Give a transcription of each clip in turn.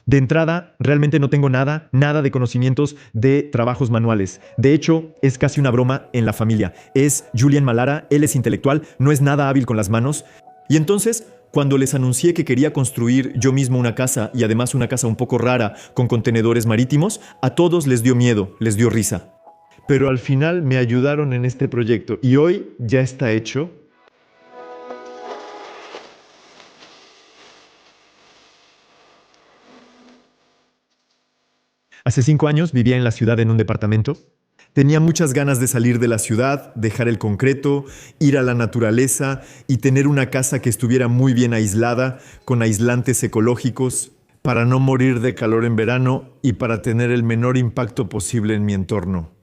De entrada, realmente no tengo nada de conocimientos de trabajos manuales. De hecho, es casi una broma en la familia. Es Julian Malara, él es intelectual, no es nada hábil con las manos. Y entonces, cuando les anuncié que quería construir yo mismo una casa, y además una casa un poco rara, con contenedores marítimos, a todos les dio miedo, les dio risa. Pero al final me ayudaron en este proyecto y hoy ya está hecho. Hace 5 años vivía en la ciudad en un departamento. Tenía muchas ganas de salir de la ciudad, dejar el concreto, ir a la naturaleza y tener una casa que estuviera muy bien aislada, con aislantes ecológicos, para no morir de calor en verano y para tener el menor impacto posible en mi entorno.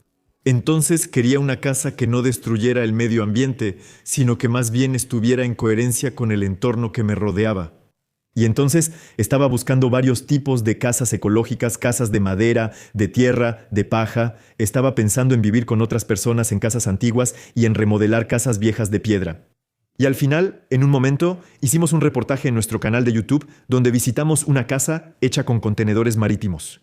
Entonces quería una casa que no destruyera el medio ambiente, sino que más bien estuviera en coherencia con el entorno que me rodeaba. Y entonces estaba buscando varios tipos de casas ecológicas, casas de madera, de tierra, de paja. Estaba pensando en vivir con otras personas en casas antiguas y en remodelar casas viejas de piedra. Y al final, en un momento, hicimos un reportaje en nuestro canal de YouTube donde visitamos una casa hecha con contenedores marítimos.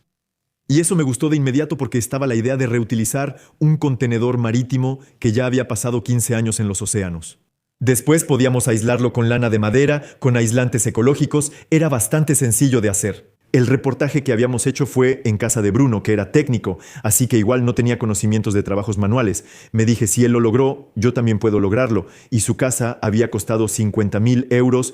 Y eso me gustó de inmediato porque estaba la idea de reutilizar un contenedor marítimo que ya había pasado 15 años en los océanos. Después podíamos aislarlo con lana de madera, con aislantes ecológicos, era bastante sencillo de hacer. El reportaje que habíamos hecho fue en casa de Bruno, que era técnico, así que igual no tenía conocimientos de trabajos manuales. Me dije, si él lo logró, yo también puedo lograrlo. Y su casa había costado 50.000 euros.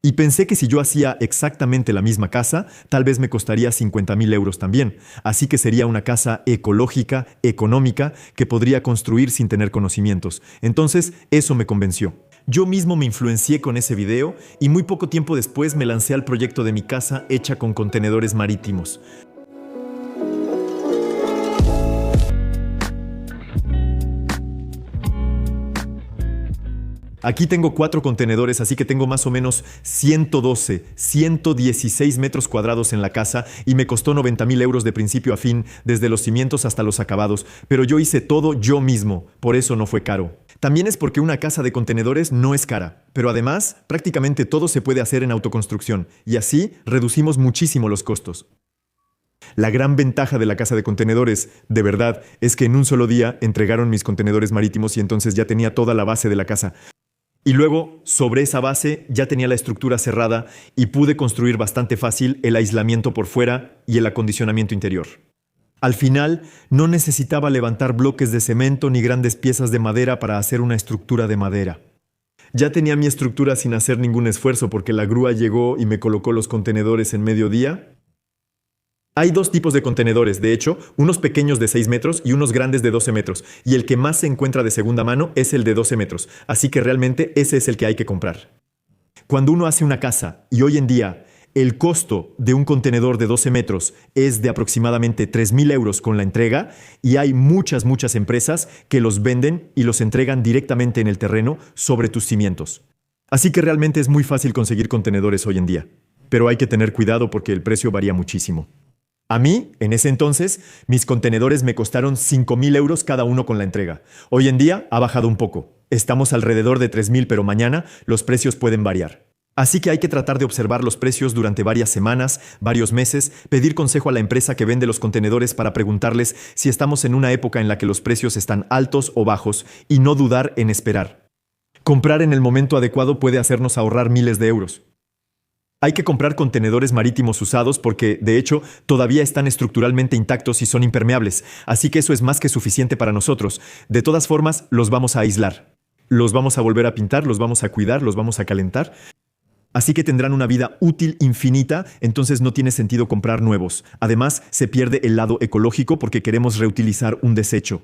Y pensé que si yo hacía exactamente la misma casa, tal vez me costaría 50.000 euros también. Así que sería una casa ecológica, económica, que podría construir sin tener conocimientos. Entonces, eso me convenció. Yo mismo me influencié con ese video y muy poco tiempo después me lancé al proyecto de mi casa hecha con contenedores marítimos. Aquí tengo 4 contenedores, así que tengo más o menos 116 metros cuadrados en la casa y me costó 90.000 euros de principio a fin, desde los cimientos hasta los acabados, pero yo hice todo yo mismo, por eso no fue caro. También es porque una casa de contenedores no es cara, pero además prácticamente todo se puede hacer en autoconstrucción y así reducimos muchísimo los costos. La gran ventaja de la casa de contenedores, de verdad, es que en un solo día entregaron mis contenedores marítimos y entonces ya tenía toda la base de la casa. Y luego, sobre esa base, ya tenía la estructura cerrada y pude construir bastante fácil el aislamiento por fuera y el acondicionamiento interior. Al final, no necesitaba levantar bloques de cemento ni grandes piezas de madera para hacer una estructura de madera. Ya tenía mi estructura sin hacer ningún esfuerzo porque la grúa llegó y me colocó los contenedores en mediodía. Hay 2 tipos de contenedores, de hecho, unos pequeños de 6 metros y unos grandes de 12 metros, y el que más se encuentra de segunda mano es el de 12 metros, así que realmente ese es el que hay que comprar. Cuando uno hace una casa, y hoy en día el costo de un contenedor de 12 metros es de aproximadamente 3.000 euros con la entrega, y hay muchas empresas que los venden y los entregan directamente en el terreno sobre tus cimientos. Así que realmente es muy fácil conseguir contenedores hoy en día, pero hay que tener cuidado porque el precio varía muchísimo. A mí, en ese entonces, mis contenedores me costaron 5.000 euros cada uno con la entrega. Hoy en día ha bajado un poco. Estamos alrededor de 3.000, pero mañana los precios pueden variar. Así que hay que tratar de observar los precios durante varias semanas, varios meses, pedir consejo a la empresa que vende los contenedores para preguntarles si estamos en una época en la que los precios están altos o bajos y no dudar en esperar. Comprar en el momento adecuado puede hacernos ahorrar miles de euros. Hay que comprar contenedores marítimos usados porque, de hecho, todavía están estructuralmente intactos y son impermeables, así que eso es más que suficiente para nosotros. De todas formas, los vamos a aislar. Los vamos a volver a pintar, los vamos a cuidar, los vamos a calentar. Así que tendrán una vida útil infinita, entonces no tiene sentido comprar nuevos. Además, se pierde el lado ecológico porque queremos reutilizar un desecho.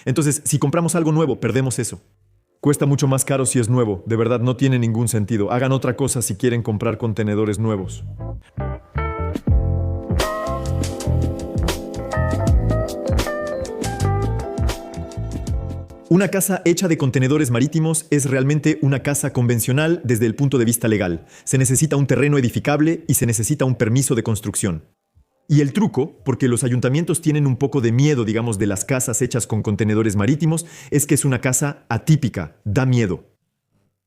Entonces, si compramos algo nuevo, perdemos eso. Cuesta mucho más caro si es nuevo, de verdad no tiene ningún sentido. Hagan otra cosa si quieren comprar contenedores nuevos. Una casa hecha de contenedores marítimos es realmente una casa convencional desde el punto de vista legal. Se necesita un terreno edificable y se necesita un permiso de construcción. Y el truco, porque los ayuntamientos tienen un poco de miedo, digamos, de las casas hechas con contenedores marítimos, es que es una casa atípica, da miedo.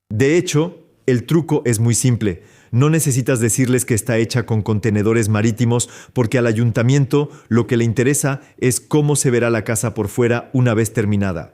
De hecho, el truco es muy simple. No necesitas decirles que está hecha con contenedores marítimos porque al ayuntamiento lo que le interesa es cómo se verá la casa por fuera una vez terminada.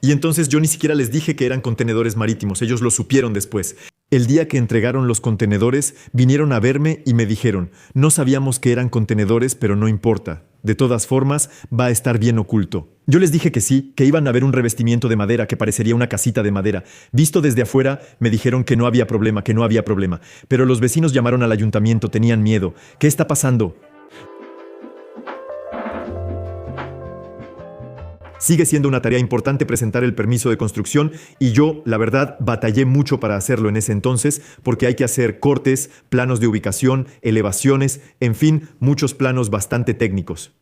Y entonces yo ni siquiera les dije que eran contenedores marítimos, ellos lo supieron después. El día que entregaron los contenedores, vinieron a verme y me dijeron, no sabíamos que eran contenedores, pero no importa. De todas formas, va a estar bien oculto. Yo les dije que sí, que iban a ver un revestimiento de madera que parecería una casita de madera. Visto desde afuera, me dijeron que no había problema, que no había problema. Pero los vecinos llamaron al ayuntamiento, tenían miedo. ¿Qué está pasando? Sigue siendo una tarea importante presentar el permiso de construcción y yo, la verdad, batallé mucho para hacerlo en ese entonces porque hay que hacer cortes, planos de ubicación, elevaciones, en fin, muchos planos bastante técnicos.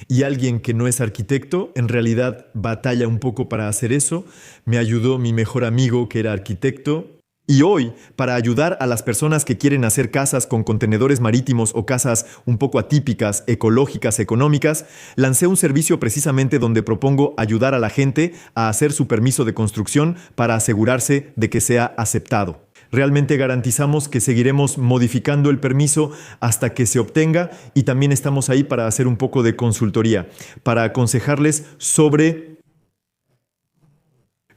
Y alguien que no es arquitecto, en realidad batalla un poco para hacer eso. Me ayudó mi mejor amigo que era arquitecto. Y hoy, para ayudar a las personas que quieren hacer casas con contenedores marítimos o casas un poco atípicas, ecológicas, económicas, lancé un servicio precisamente donde propongo ayudar a la gente a hacer su permiso de construcción para asegurarse de que sea aceptado. Realmente garantizamos que seguiremos modificando el permiso hasta que se obtenga y también estamos ahí para hacer un poco de consultoría, para aconsejarles sobre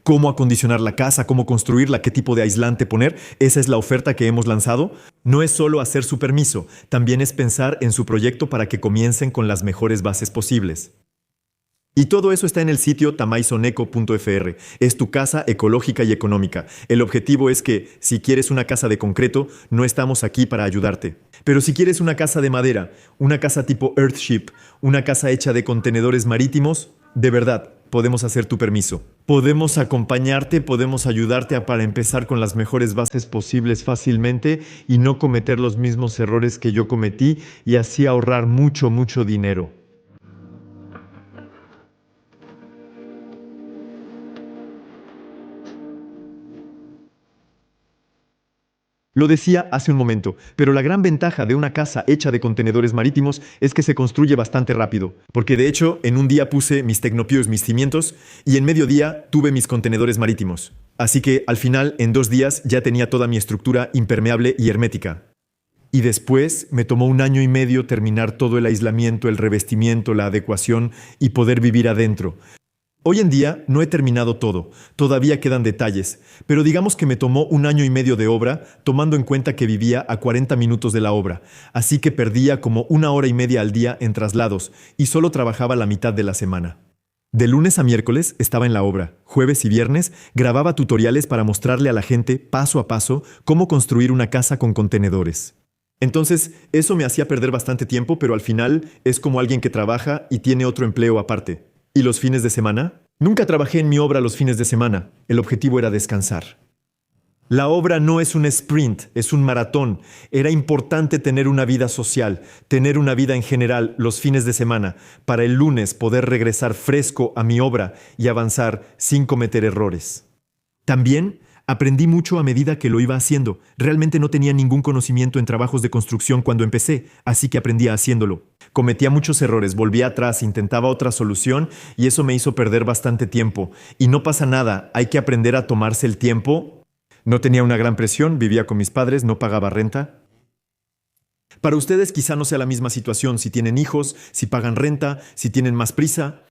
cómo acondicionar la casa, cómo construirla, qué tipo de aislante poner. Esa es la oferta que hemos lanzado. No es solo hacer su permiso, también es pensar en su proyecto para que comiencen con las mejores bases posibles. Y todo eso está en el sitio tamaizoneco.fr. Es tu casa ecológica y económica. El objetivo es que, si quieres una casa de concreto, no estamos aquí para ayudarte. Pero si quieres una casa de madera, una casa tipo Earthship, una casa hecha de contenedores marítimos, de verdad, podemos hacer tu permiso. Podemos acompañarte, podemos ayudarte para empezar con las mejores bases posibles fácilmente y no cometer los mismos errores que yo cometí y así ahorrar mucho, mucho dinero. Lo decía hace un momento, pero la gran ventaja de una casa hecha de contenedores marítimos es que se construye bastante rápido. Porque de hecho, en un día puse mis tecnopios, mis cimientos, y en mediodía tuve mis contenedores marítimos. Así que al final, en 2 días, ya tenía toda mi estructura impermeable y hermética. Y después me tomó 1 año y medio terminar todo el aislamiento, el revestimiento, la adecuación y poder vivir adentro. Hoy en día no he terminado todo, todavía quedan detalles, pero digamos que me tomó 1 año y medio de obra, tomando en cuenta que vivía a 40 minutos de la obra, así que perdía como 1 hora y media al día en traslados y solo trabajaba la mitad de la semana. De lunes a miércoles estaba en la obra, jueves y viernes grababa tutoriales para mostrarle a la gente paso a paso cómo construir una casa con contenedores. Entonces, eso me hacía perder bastante tiempo, pero al final es como alguien que trabaja y tiene otro empleo aparte. ¿Y los fines de semana? Nunca trabajé en mi obra los fines de semana. El objetivo era descansar. La obra no es un sprint, es un maratón. Era importante tener una vida social, tener una vida en general los fines de semana, para el lunes poder regresar fresco a mi obra y avanzar sin cometer errores. También aprendí mucho a medida que lo iba haciendo. Realmente no tenía ningún conocimiento en trabajos de construcción cuando empecé, así que aprendía haciéndolo. Cometía muchos errores, volvía atrás, intentaba otra solución y eso me hizo perder bastante tiempo. Y no pasa nada, hay que aprender a tomarse el tiempo. No tenía una gran presión, vivía con mis padres, no pagaba renta. Para ustedes quizá no sea la misma situación si tienen hijos, si pagan renta, si tienen más prisa.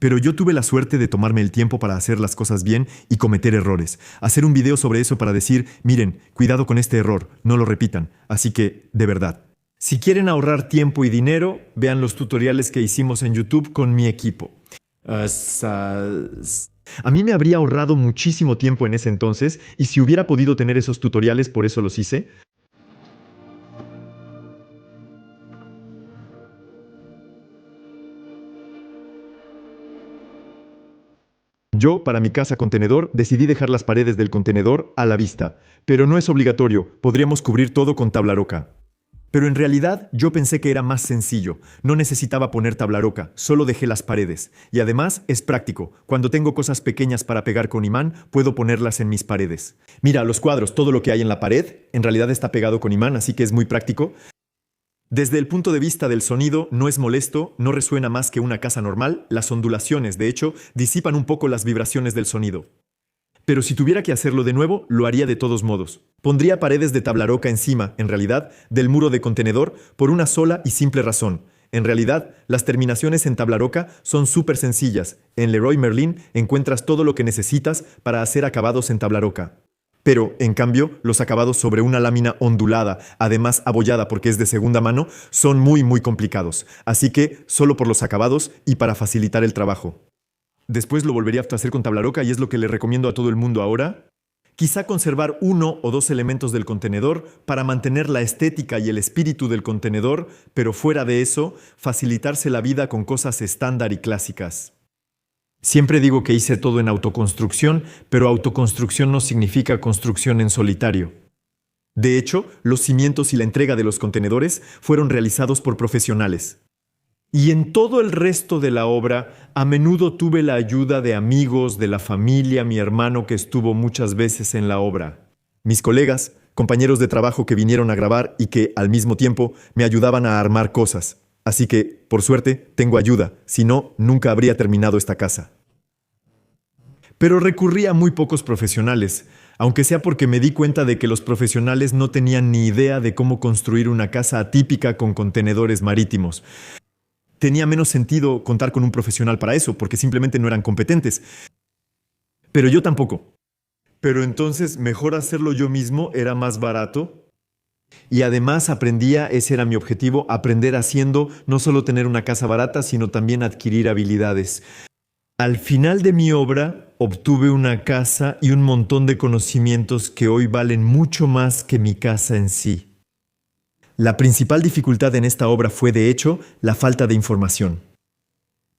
Pero yo tuve la suerte de tomarme el tiempo para hacer las cosas bien y cometer errores. Hacer un video sobre eso para decir, miren, cuidado con este error, no lo repitan. Así que, de verdad. Si quieren ahorrar tiempo y dinero, vean los tutoriales que hicimos en YouTube con mi equipo. A mí me habría ahorrado muchísimo tiempo en ese entonces y si hubiera podido tener esos tutoriales, por eso los hice. Yo, para mi casa contenedor, decidí dejar las paredes del contenedor a la vista, pero no es obligatorio, podríamos cubrir todo con tabla roca. Pero en realidad yo pensé que era más sencillo, no necesitaba poner tabla roca, solo dejé las paredes. Y además es práctico, cuando tengo cosas pequeñas para pegar con imán, puedo ponerlas en mis paredes. Mira, los cuadros, todo lo que hay en la pared, en realidad está pegado con imán, así que es muy práctico. Desde el punto de vista del sonido, no es molesto, no resuena más que una casa normal, las ondulaciones, de hecho, disipan un poco las vibraciones del sonido. Pero si tuviera que hacerlo de nuevo, lo haría de todos modos. Pondría paredes de tabla roca encima, en realidad, del muro de contenedor por una sola y simple razón. En realidad, las terminaciones en tabla roca son súper sencillas. En Leroy Merlin encuentras todo lo que necesitas para hacer acabados en tabla roca. Pero, en cambio, los acabados sobre una lámina ondulada, además abollada porque es de segunda mano, son muy complicados. Así que, solo por los acabados y para facilitar el trabajo. Después lo volvería a hacer con tabla roca y es lo que le recomiendo a todo el mundo ahora. Quizá conservar 1 o 2 elementos del contenedor para mantener la estética y el espíritu del contenedor, pero fuera de eso, facilitarse la vida con cosas estándar y clásicas. Siempre digo que hice todo en autoconstrucción, pero autoconstrucción no significa construcción en solitario. De hecho, los cimientos y la entrega de los contenedores fueron realizados por profesionales. Y en todo el resto de la obra, a menudo tuve la ayuda de amigos, de la familia, mi hermano que estuvo muchas veces en la obra, mis colegas, compañeros de trabajo que vinieron a grabar y que, al mismo tiempo, me ayudaban a armar cosas. Así que, por suerte, tengo ayuda, si no, nunca habría terminado esta casa. Pero recurrí a muy pocos profesionales, aunque sea porque me di cuenta de que los profesionales no tenían ni idea de cómo construir una casa atípica con contenedores marítimos. Tenía menos sentido contar con un profesional para eso, porque simplemente no eran competentes. Pero yo tampoco. Pero entonces, mejor hacerlo yo mismo, era más barato. Y además aprendía, ese era mi objetivo, aprender haciendo, no solo tener una casa barata, sino también adquirir habilidades. Al final de mi obra, obtuve una casa y un montón de conocimientos que hoy valen mucho más que mi casa en sí. La principal dificultad en esta obra fue, de hecho, la falta de información.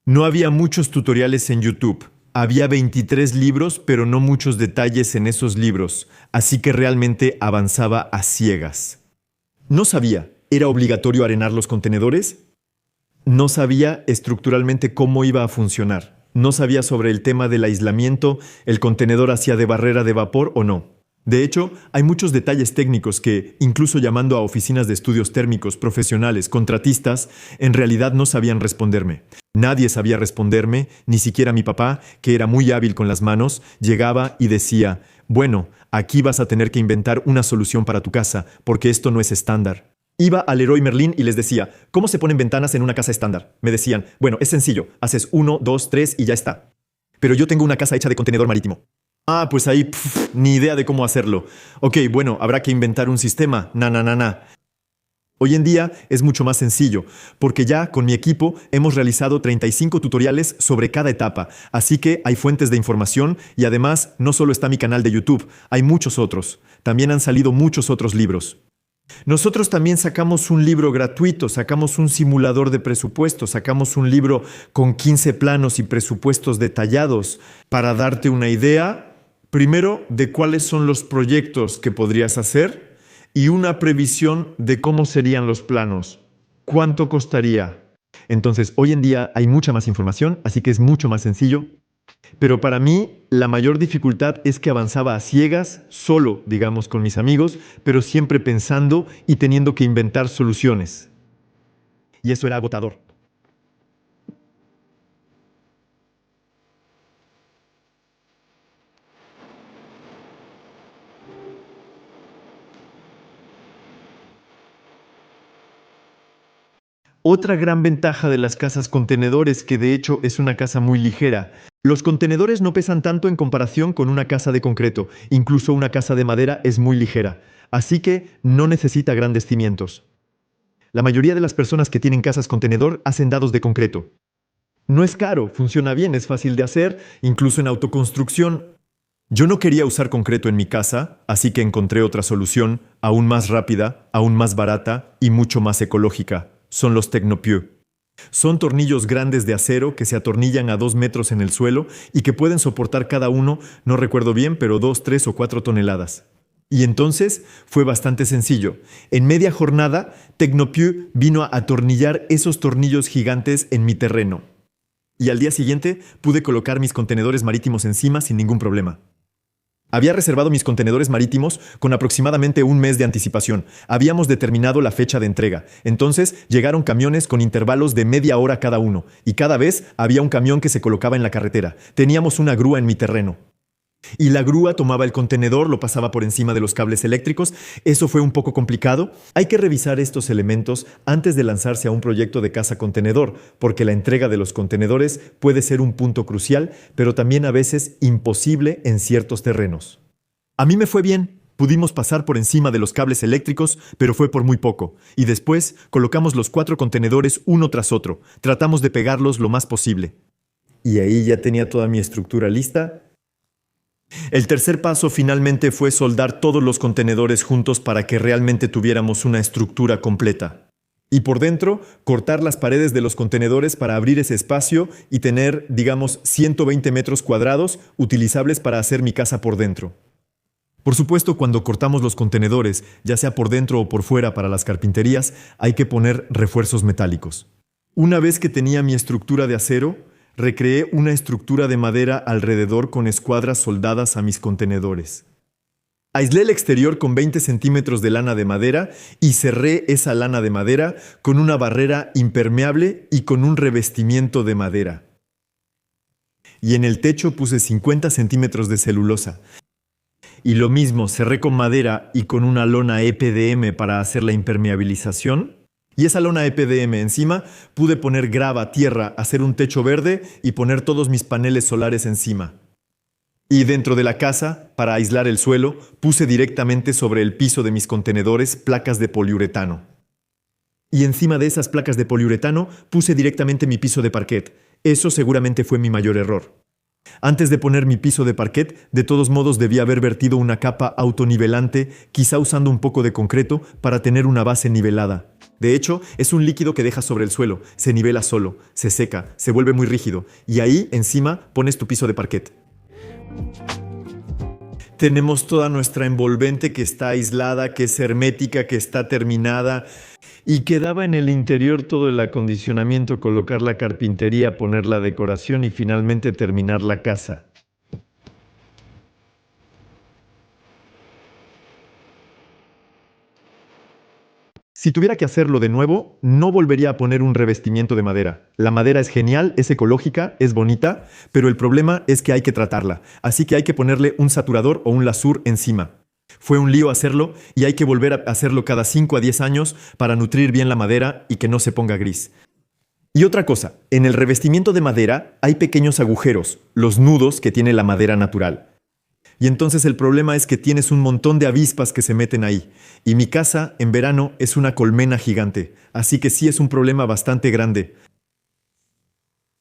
No había muchos tutoriales en YouTube. Había 23 libros, pero no muchos detalles en esos libros, así que realmente avanzaba a ciegas. No sabía, ¿era obligatorio arenar los contenedores? No sabía estructuralmente cómo iba a funcionar. No sabía sobre el tema del aislamiento, el contenedor hacía de barrera de vapor o no. De hecho, hay muchos detalles técnicos que, incluso llamando a oficinas de estudios térmicos, profesionales, contratistas, en realidad no sabían responderme. Nadie sabía responderme, ni siquiera mi papá, que era muy hábil con las manos, llegaba y decía, bueno, aquí vas a tener que inventar una solución para tu casa, porque esto no es estándar. Iba al Leroy Merlin y les decía, ¿cómo se ponen ventanas en una casa estándar? Me decían, bueno, es sencillo, haces 1, 2, 3 y ya está. Pero yo tengo una casa hecha de contenedor marítimo. Ah, pues ahí, ni idea de cómo hacerlo. Ok, bueno, habrá que inventar un sistema. Na. Hoy en día es mucho más sencillo, porque ya con mi equipo hemos realizado 35 tutoriales sobre cada etapa, así que hay fuentes de información y además no solo está mi canal de YouTube, hay muchos otros. También han salido muchos otros libros. Nosotros también sacamos un libro gratuito, sacamos un simulador de presupuesto, sacamos un libro con 15 planos y presupuestos detallados para darte una idea, primero, de cuáles son los proyectos que podrías hacer y una previsión de cómo serían los planos. ¿Cuánto costaría? Entonces, hoy en día hay mucha más información, así que es mucho más sencillo. Pero para mí, la mayor dificultad es que avanzaba a ciegas, solo, digamos, con mis amigos, pero siempre pensando y teniendo que inventar soluciones. Y eso era agotador. Otra gran ventaja de las casas contenedores, que de hecho es una casa muy ligera. Los contenedores no pesan tanto en comparación con una casa de concreto. Incluso una casa de madera es muy ligera. Así que no necesita grandes cimientos. La mayoría de las personas que tienen casas contenedor hacen dados de concreto. No es caro, funciona bien, es fácil de hacer, incluso en autoconstrucción. Yo no quería usar concreto en mi casa, así que encontré otra solución, aún más rápida, aún más barata y mucho más ecológica. Son los Tecnopieux. Son tornillos grandes de acero que se atornillan a 2 metros en el suelo y que pueden soportar cada uno, no recuerdo bien, pero 2, 3 o 4 toneladas. Y entonces fue bastante sencillo. En media jornada, Tecnopieux vino a atornillar esos tornillos gigantes en mi terreno. Y al día siguiente pude colocar mis contenedores marítimos encima sin ningún problema. Había reservado mis contenedores marítimos con aproximadamente un mes de anticipación. Habíamos determinado la fecha de entrega. Entonces llegaron camiones con intervalos de media hora cada uno, y cada vez había un camión que se colocaba en la carretera. Teníamos una grúa en mi terreno. Y la grúa tomaba el contenedor, lo pasaba por encima de los cables eléctricos. Eso fue un poco complicado. Hay que revisar estos elementos antes de lanzarse a un proyecto de casa contenedor, porque la entrega de los contenedores puede ser un punto crucial, pero también a veces imposible en ciertos terrenos. A mí me fue bien. Pudimos pasar por encima de los cables eléctricos, pero fue por muy poco. Y después colocamos los 4 contenedores uno tras otro. Tratamos de pegarlos lo más posible. Y ahí ya tenía toda mi estructura lista. El tercer paso finalmente fue soldar todos los contenedores juntos para que realmente tuviéramos una estructura completa. Y por dentro, cortar las paredes de los contenedores para abrir ese espacio y tener, digamos, 120 metros cuadrados utilizables para hacer mi casa por dentro. Por supuesto, cuando cortamos los contenedores, ya sea por dentro o por fuera para las carpinterías, hay que poner refuerzos metálicos. Una vez que tenía mi estructura de acero, recreé una estructura de madera alrededor con escuadras soldadas a mis contenedores. Aislé el exterior con 20 centímetros de lana de madera y cerré esa lana de madera con una barrera impermeable y con un revestimiento de madera. Y en el techo puse 50 centímetros de celulosa. Y lo mismo, cerré con madera y con una lona EPDM para hacer la impermeabilización. Y esa lona EPDM encima, pude poner grava, tierra, hacer un techo verde y poner todos mis paneles solares encima. Y dentro de la casa, para aislar el suelo, puse directamente sobre el piso de mis contenedores placas de poliuretano. Y encima de esas placas de poliuretano, puse directamente mi piso de parquet. Eso seguramente fue mi mayor error. Antes de poner mi piso de parquet, de todos modos debía haber vertido una capa autonivelante, quizá usando un poco de concreto para tener una base nivelada. De hecho, es un líquido que dejas sobre el suelo, se nivela solo, se seca, se vuelve muy rígido, y ahí encima pones tu piso de parquet. Tenemos toda nuestra envolvente que está aislada, que es hermética, que está terminada, y quedaba en el interior todo el acondicionamiento, colocar la carpintería, poner la decoración y finalmente terminar la casa. Si tuviera que hacerlo de nuevo, no volvería a poner un revestimiento de madera. La madera es genial, es ecológica, es bonita, pero el problema es que hay que tratarla, así que hay que ponerle un saturador o un lasur encima. Fue un lío hacerlo y hay que volver a hacerlo cada 5 a 10 años para nutrir bien la madera y que no se ponga gris. Y otra cosa, en el revestimiento de madera hay pequeños agujeros, los nudos que tiene la madera natural. Y entonces el problema es que tienes un montón de avispas que se meten ahí. Y mi casa, en verano, es una colmena gigante, así que sí es un problema bastante grande.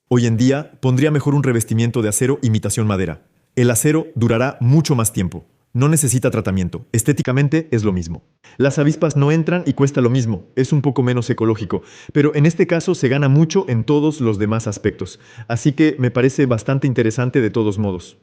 Hoy en día, pondría mejor un revestimiento de acero imitación madera. El acero durará mucho más tiempo. No necesita tratamiento. Estéticamente es lo mismo. Las avispas no entran y cuesta lo mismo. Es un poco menos ecológico. Pero en este caso se gana mucho en todos los demás aspectos. Así que me parece bastante interesante de todos modos.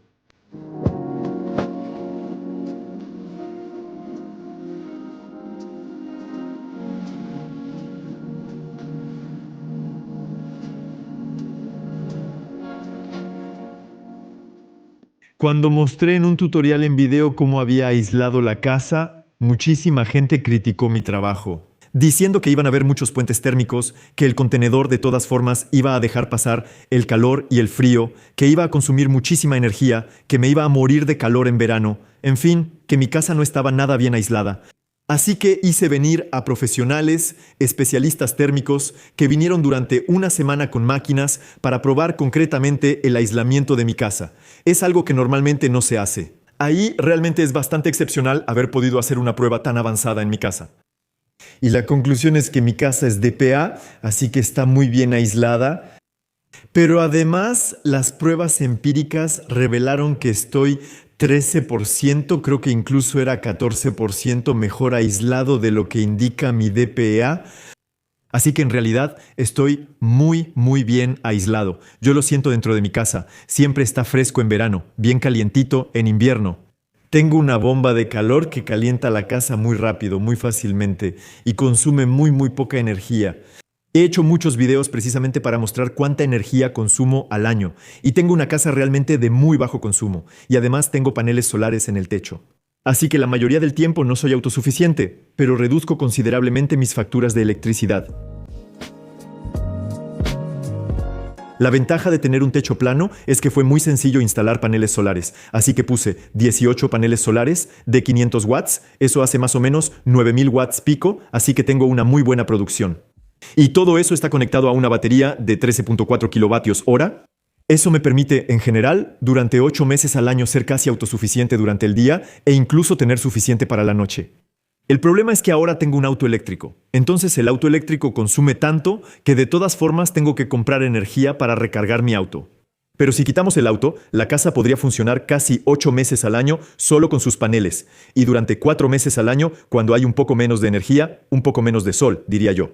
Cuando mostré en un tutorial en video cómo había aislado la casa, muchísima gente criticó mi trabajo, diciendo que iban a haber muchos puentes térmicos, que el contenedor de todas formas iba a dejar pasar el calor y el frío, que iba a consumir muchísima energía, que me iba a morir de calor en verano, en fin, que mi casa no estaba nada bien aislada. Así que hice venir a profesionales, especialistas térmicos, que vinieron durante una semana con máquinas para probar concretamente el aislamiento de mi casa. Es algo que normalmente no se hace. Ahí realmente es bastante excepcional haber podido hacer una prueba tan avanzada en mi casa. Y la conclusión es que mi casa es DPA, así que está muy bien aislada. Pero además, las pruebas empíricas revelaron que estoy 13%, creo que incluso era 14% mejor aislado de lo que indica mi DPA. Así que en realidad estoy muy bien aislado. Yo lo siento dentro de mi casa. Siempre está fresco en verano, bien calientito en invierno. Tengo una bomba de calor que calienta la casa muy rápido, muy fácilmente y consume muy poca energía. He hecho muchos videos precisamente para mostrar cuánta energía consumo al año y tengo una casa realmente de muy bajo consumo y además tengo paneles solares en el techo. Así que la mayoría del tiempo no soy autosuficiente, pero reduzco considerablemente mis facturas de electricidad. La ventaja de tener un techo plano es que fue muy sencillo instalar paneles solares, así que puse 18 paneles solares de 500 watts, eso hace más o menos 9000 watts pico, así que tengo una muy buena producción. Y todo eso está conectado a una batería de 13.4 kilovatios hora. Eso me permite, en general, durante 8 meses al año ser casi autosuficiente durante el día e incluso tener suficiente para la noche. El problema es que ahora tengo un auto eléctrico. Entonces el auto eléctrico consume tanto que de todas formas tengo que comprar energía para recargar mi auto. Pero si quitamos el auto, la casa podría funcionar casi 8 meses al año solo con sus paneles, y durante 4 meses al año, cuando hay un poco menos de energía, un poco menos de sol, diría yo.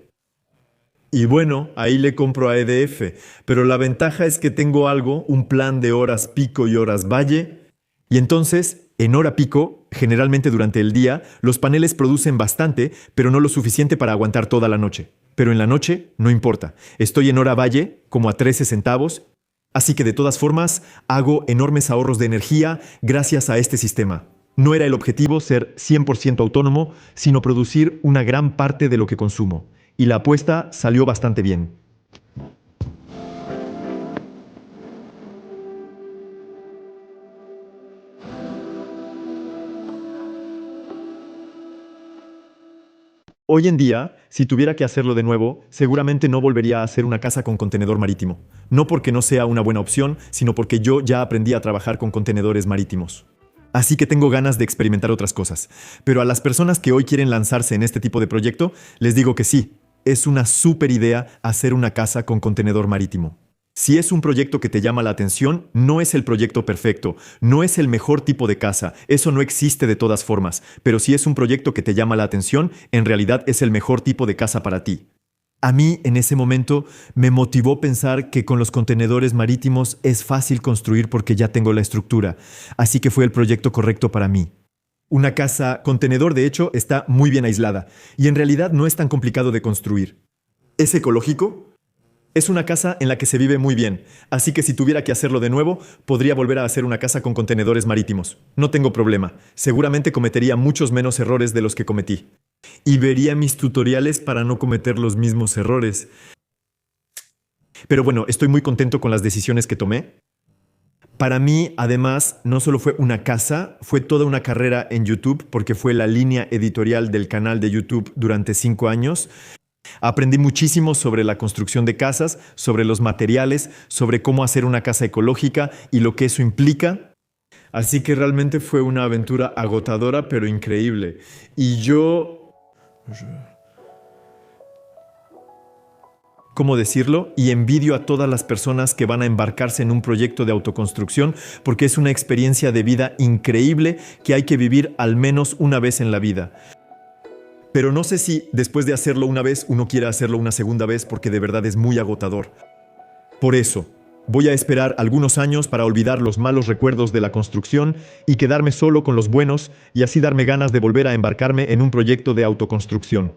Y bueno, ahí le compro a EDF, pero la ventaja es que tengo algo, un plan de horas pico y horas valle, y entonces, en hora pico, generalmente durante el día, los paneles producen bastante, pero no lo suficiente para aguantar toda la noche. Pero en la noche, no importa. Estoy en hora valle, como a 13 centavos, así que de todas formas, hago enormes ahorros de energía gracias a este sistema. No era el objetivo ser 100% autónomo, sino producir una gran parte de lo que consumo. Y la apuesta salió bastante bien. Hoy en día, si tuviera que hacerlo de nuevo, seguramente no volvería a hacer una casa con contenedor marítimo. No porque no sea una buena opción, sino porque yo ya aprendí a trabajar con contenedores marítimos. Así que tengo ganas de experimentar otras cosas. Pero a las personas que hoy quieren lanzarse en este tipo de proyecto, les digo que sí, es una súper idea hacer una casa con contenedor marítimo. Si es un proyecto que te llama la atención, no es el proyecto perfecto, no es el mejor tipo de casa, eso no existe de todas formas, pero si es un proyecto que te llama la atención, en realidad es el mejor tipo de casa para ti. A mí, en ese momento, me motivó pensar que con los contenedores marítimos es fácil construir porque ya tengo la estructura, así que fue el proyecto correcto para mí. Una casa contenedor, de hecho, está muy bien aislada y en realidad no es tan complicado de construir. ¿Es ecológico? Es una casa en la que se vive muy bien, así que si tuviera que hacerlo de nuevo, podría volver a hacer una casa con contenedores marítimos. No tengo problema, seguramente cometería muchos menos errores de los que cometí. Y vería mis tutoriales para no cometer los mismos errores. Pero bueno, estoy muy contento con las decisiones que tomé. Para mí, además, no solo fue una casa, fue toda una carrera en YouTube, porque fue la línea editorial del canal de YouTube durante 5 años. Aprendí muchísimo sobre la construcción de casas, sobre los materiales, sobre cómo hacer una casa ecológica y lo que eso implica. Así que realmente fue una aventura agotadora, pero increíble. Y ¿cómo decirlo? Y envidio a todas las personas que van a embarcarse en un proyecto de autoconstrucción porque es una experiencia de vida increíble que hay que vivir al menos una vez en la vida. Pero no sé si después de hacerlo una vez uno quiere hacerlo una segunda vez porque de verdad es muy agotador. Por eso, voy a esperar algunos años para olvidar los malos recuerdos de la construcción y quedarme solo con los buenos y así darme ganas de volver a embarcarme en un proyecto de autoconstrucción.